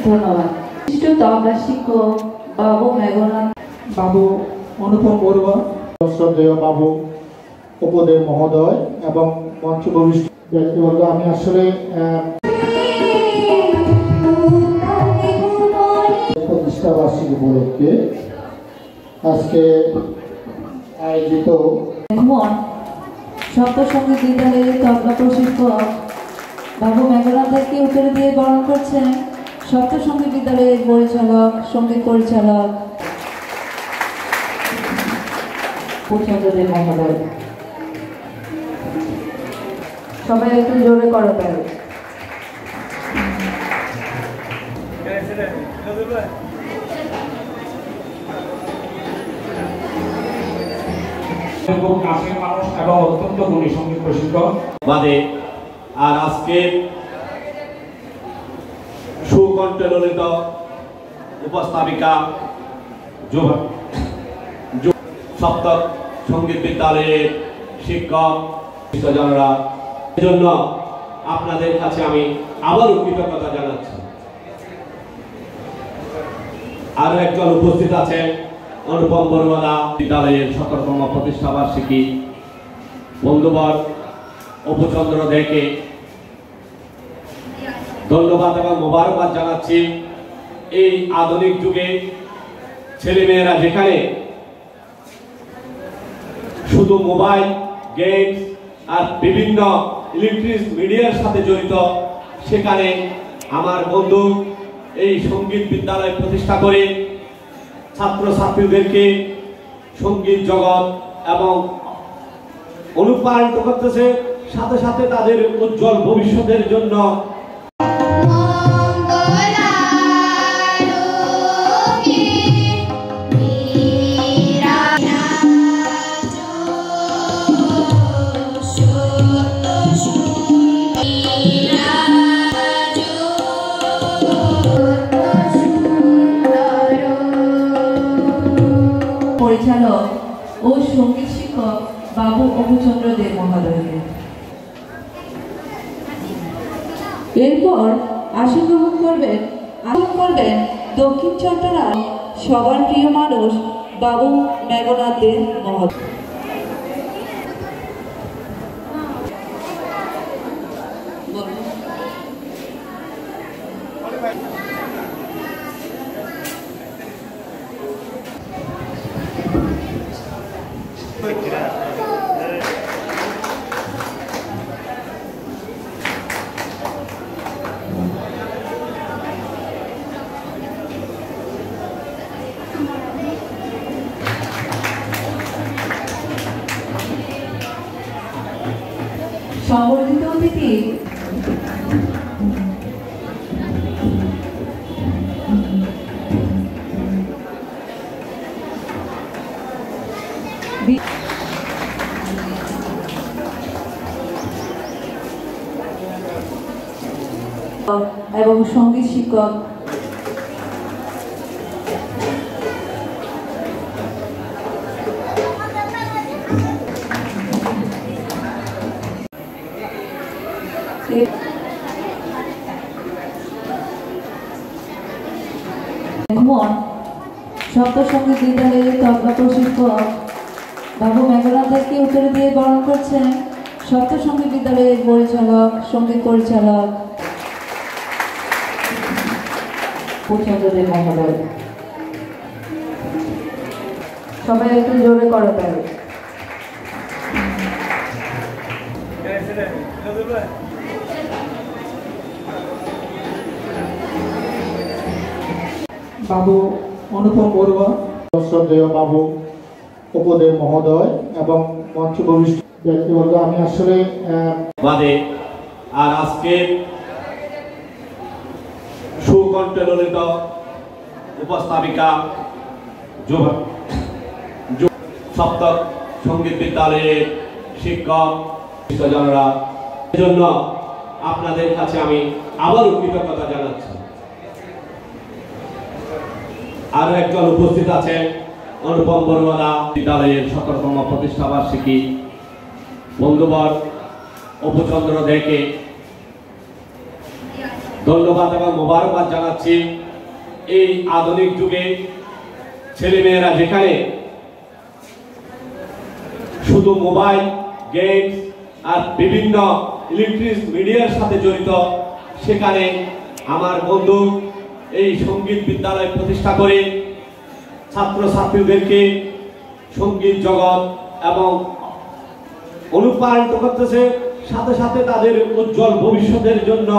ধন্যবাদ। তবলা শিক্ষক বাবু মেঘনাথ, বাবু অনুপম বড়ুয়া, শ্রদ্ধেয় বাবু উপদেব মহোদয় এবং মঞ্চ ভবিষ্যৎ ব্যক্তিবর্গ, আমি আসলে প্রতিষ্ঠা বার্ষিকী উপলক্ষে আজকে আয়োজিত সপ্তসঙ্গীত বিদ্যালয়ের তবলা প্রশিক্ষক বাবু মেঘনাথকে উত্তর দিয়ে বরণ করছেন সপ্তসঙ্গীত বিদ্যালয়ের পরিচালক, সঙ্গীত পরিচালক পূর্ণচন্দ্রদেব মহোদয়। সবাই একটু জোরে করো তাহলে। কাছের মানুষ এবং অত্যন্ত গুণী সঙ্গীত প্রশিক্ষক বাদে আর আজকে সুকণ্ঠে ললিত উপস্থাপিকা সপ্তক সঙ্গীত বিদ্যালয়ের শিক্ষক জনরা, এজন্য আপনাদের কাছে আমি আবারও কৃতজ্ঞতা জানাচ্ছি। আরো একজন উপস্থিত আছেন অনুপম বড়ুয়া বিদ্যালয়ের 17তম প্রতিষ্ঠা বার্ষিকী বন্ধুবর অপুচন্দ্র দেকে ধন্যবাদ এবং মোবারকবাদ জানাচ্ছি। এই আধুনিক যুগে ছেলেমেয়েরা যেখানে শুধু মোবাইল, গেমস আর বিভিন্ন ইলেকট্রিক মিডিয়ার সাথে জড়িত, সেখানে আমার বন্ধু এই সঙ্গীত বিদ্যালয় প্রতিষ্ঠা করে ছাত্রছাত্রীদেরকে সঙ্গীত জগৎ এবং অনুপ্রাণিত করতেছে, সাথে সাথে তাদের উজ্জ্বল ভবিষ্যতের জন্য পরিচালক ও সঙ্গীত শিক্ষক বাবু অপুচন্দ্র দেব মহোদয়কে। এরপর আসন গ্রহণ করবেন দক্ষিণ চট্টগ্রাম সবার প্রিয় মানুষ বাবু মেঘনাথ দেব মহোদয়। সংবর্ধিত অতিথি এবং সঙ্গীত শিক্ষক সপ্তসঙ্গীত বিদ্যালয়ের তবলা প্রশিক্ষক বাবু মেঘনাথকে উত্তর দিয়ে বরণ করছেন সপ্তসঙ্গীত বিদ্যালয়ের পরিচালক, সঙ্গীত পরিচালক পূর্ণচন্দ্রদেব মহোদয়। সবাই একটু জোরে করো তাহলে। বাবু অনুপম বড়ুয়া, শ্রদ্ধেয় বাবু উপদেব মহোদয় এবং মঞ্চ ভবিষ্যৎ ব্যক্তিবর্গ, আমি আসলে বাদে আর আজকে সুকণ্ঠে ললিত উপস্থাপিকা সপ্তক সঙ্গীত বিদ্যালয়ের শিক্ষক জনরা, এজন্য আপনাদের কাছে আমি আবারও কৃতজ্ঞতা জানাচ্ছি। আরো একজন উপস্থিত আছেন অনুপম বড়ুয়া বিদ্যালয়ের 17তম প্রতিষ্ঠা বার্ষিকী বন্ধুবর অপুচন্দ্র দেকে ধন্যবাদ এবং মোবারকবাদ জানাচ্ছি। এই আধুনিক যুগে ছেলেমেয়েরা যেখানে শুধু মোবাইল, গেমস আর বিভিন্ন ইলেকট্রিক মিডিয়ার সাথে জড়িত, সেখানে আমার বন্ধু এই সঙ্গীত বিদ্যালয় প্রতিষ্ঠা করে ছাত্রছাত্রীদেরকে সঙ্গীত জগৎ এবং অনুপ্রাণিত করতেছে, সাথে সাথে তাদের উজ্জ্বল ভবিষ্যতের জন্য